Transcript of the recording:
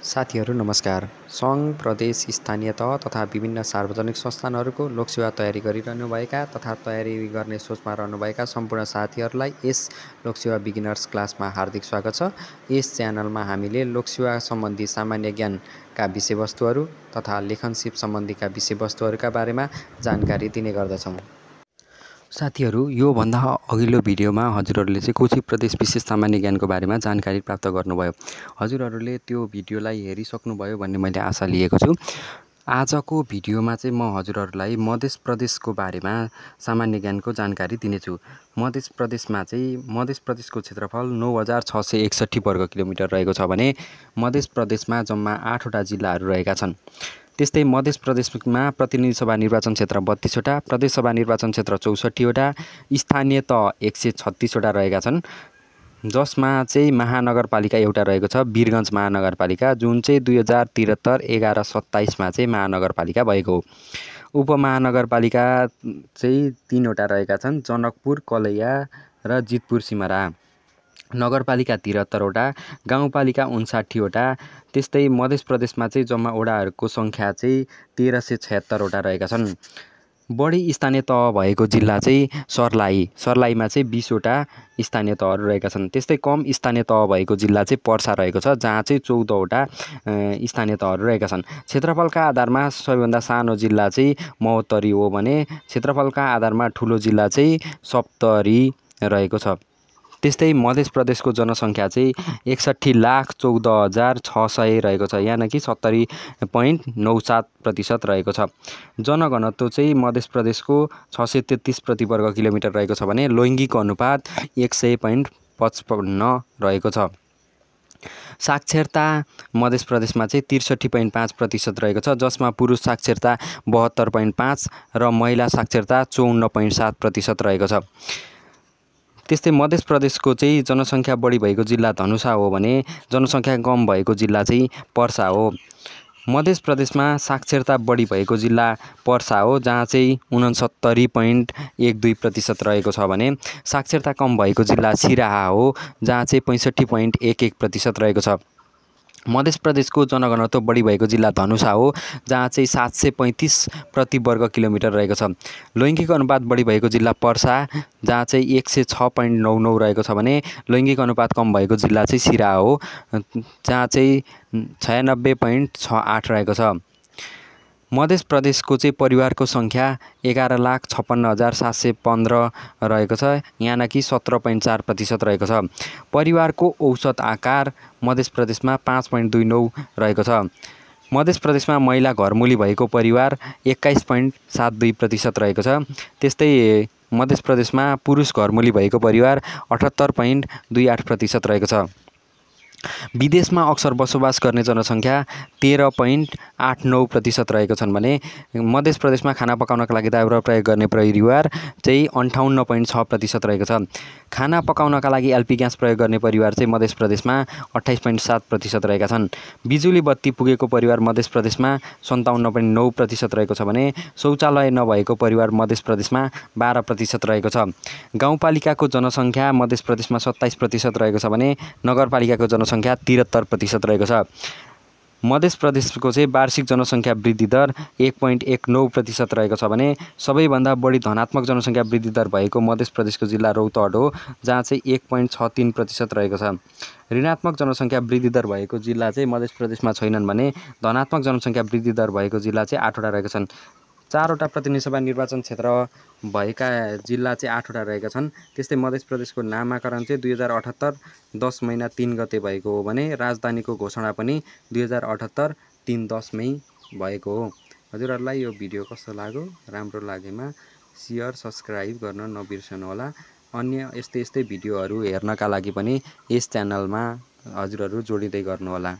साथीहरू नमस्कार। सङ्घ, प्रदेश, स्थानीय तह तथा विभिन्न सार्वजनिक संस्थानहरूको लोकसेवा तयारी गरिरहनुभएका तथा तयारी गर्ने सोचमा रहनुभएका सम्पूर्ण साथीहरूलाई यस लोकसेवा बिगिनर्स क्लासमा हार्दिक स्वागत छ। यस च्यानलमा हामीले लोकसेवा सम्बन्धी सामान्य ज्ञानका विषयवस्तुहरू तथा लेखनसिप सम्बन्धीका विषयवस्तुहरूका बारेमा जानकारी दिने गर्दछौँ। साथीहरू, योभन्दा अघिल्लो भिडियोमा हजुरहरूले चाहिँ कोशी प्रदेश विशेष सामान्य ज्ञानको बारेमा जानकारी प्राप्त गर्नुभयो। हजुरहरूले त्यो भिडियोलाई हेरिसक्नुभयो भन्ने मैले आशा लिएको छु। आजको भिडियोमा चाहिँ म हजुरहरूलाई मध्य प्रदेशको बारेमा सामान्य ज्ञानको जानकारी दिनेछु। मध्य प्रदेशको क्षेत्रफल 9661 वर्ग किलोमिटर रहेको छ भने मध्य प्रदेशमा जम्मा 8वटा जिल्लाहरू रहेका छन्। त्यस्तै मध्य प्रदेशमा प्रतिनिधि सभा निर्वाचन क्षेत्र 32वटा, प्रदेश सभा निर्वाचन क्षेत्र 64वटा, स्थानीय तह 136वटा रहेका छन्, जसमा चाहिँ महानगरपालिका एउटा रहेको छ, वीरगञ्ज महानगरपालिका, जुन चाहिँ 2073 11/27 चाहिँ महानगरपालिका भएको हो। उपमहानगरपालिका चाहिँ 3वटा रहेका छन्, जनकपुर, कलैया र जितपुर सिमरा। नगरपालिका 73वटा, गाउँपालिका 59वटा। त्यस्तै मध्य प्रदेशमा चाहिँ जम्मा वडाहरूको सङ्ख्या चाहिँ 1376वटा रहेका छन्। बढी स्थानीय तह भएको जिल्ला चाहिँ सर्लाहीमा चाहिँ 20वटा स्थानीय तहहरू रहेका छन्। त्यस्तै कम स्थानीय तह भएको जिल्ला चाहिँ पर्सा रहेको छ, जहाँ चाहिँ 14वटा स्थानीय तहहरू रहेका छन्। क्षेत्रफलका आधारमा सबैभन्दा सानो जिल्ला चाहिँ महोत्तरी हो भने क्षेत्रफलका आधारमा ठुलो जिल्ला चाहिँ सप्तरी रहेको छ। त्यस्तै मध्य प्रदेशको जनसङ्ख्या चाहिँ 61,14,600 रहेको छ, यानि कि 70.97% रहेको छ। जनघनत्व चाहिँ मध्य प्रदेशको 633 प्रति वर्ग किलोमिटर रहेको छ भने लैङ्गिक अनुपात 100.55 रहेको छ। साक्षरता मध्य प्रदेशमा चाहिँ 63.5% रहेको छ, जसमा पुरुष साक्षरता 72.5 र महिला साक्षरता 54.7% रहेको छ। त्यस्तै मध्य प्रदेशको चाहिँ जनसङ्ख्या बढी भएको जिल्ला धनुषा हो भने जनसङ्ख्या कम भएको जिल्ला चाहिँ पर्सा हो। मध्य प्रदेशमा साक्षरता बढी भएको जिल्ला पर्सा हो, जहाँ चाहिँ 69.12% रहेको छ भने साक्षरता कम भएको जिल्ला सिराहा हो, जहाँ चाहिँ 65.11% रहेको छ। मध्य प्रदेशको जनघनत्व बढी भएको जिल्ला धनुषा हो, जहाँ चाहिँ 735 प्रति वर्ग किलोमिटर रहेको छ। लैङ्गिक अनुपात बढी भएको जिल्ला पर्सा, जहाँ चाहिँ 106.99 रहेको छ भने लैङ्गिक अनुपात कम भएको जिल्ला चाहिँ सिराहा हो, जहाँ चाहिँ 96.68 रहेको छ। मध्य प्रदेशको चाहिँ परिवारको सङ्ख्या 11,56,715 रहेको छ, यानि कि 17.4% रहेको छ। परिवारको औसत आकार मध्य प्रदेशमा 5.29 रहेको छ। मध्य प्रदेशमा महिला घरमुली भएको परिवार 21.72% रहेको छ। त्यस्तै मध्य प्रदेशमा पुरुष घरमुली भएको परिवार 78.28% रहेको छ। विदेशमा अक्सर बसोबास गर्ने जनसङ्ख्या 13.89% रहेको छन् भने मध्य प्रदेशमा खाना पकाउनका लागि दाउरा प्रयोग गर्ने परिवार चाहिँ 58.6% रहेको छ। खाना पकाउनका लागि एलपी ग्यास प्रयोग गर्ने परिवार चाहिँ मध्य प्रदेशमा 28.7% रहेका छन्। बिजुली बत्ती पुगेको परिवार मध्य प्रदेशमा 57.9% रहेको छ भने शौचालय नभएको परिवार मध्य प्रदेशमा 12% रहेको छ। गाउँपालिकाको जनसङ्ख्या मध्य प्रदेशमा 27% रहेको छ भने नगरपालिकाको जनसङ्ख्या 73% रहेको छ। मध्य प्रदेशको चाहिँ वार्षिक जनसङ्ख्या वृद्धि दर 1.19% रहेको छ भने सबैभन्दा बढी धनात्मक जनसङ्ख्या वृद्धि दर भएको मध्य प्रदेशको जिल्ला रौतहट हो, जहाँ चाहिँ 1.63% रहेको छ। ऋणात्मक जनसङ्ख्या वृद्धि दर भएको जिल्ला चाहिँ मध्य प्रदेशमा छैनन् भने धनात्मक जनसङ्ख्या वृद्धि दर भएको जिल्ला चाहिँ 8वटा रहेका छन्। 4वटा प्रतिनिधि सभा निर्वाचन क्षेत्र भएका जिल्ला चाहिँ 8वटा रहेका छन्। त्यस्तै मध्य प्रदेशको नामाकरण चाहिँ 2078 10 महिना 3 गते भएको हो भने राजधानीको घोषणा पनि 2078 3/10 भएको हो। हजुरहरूलाई यो भिडियो कस्तो लाग्यो? राम्रो लागेमा सेयर, सब्सक्राइब गर्न नबिर्सनुहोला। अन्य यस्तै भिडियोहरू हेर्नका लागि पनि यस च्यानलमा हजुरहरू जोडिँदै गर्नुहोला।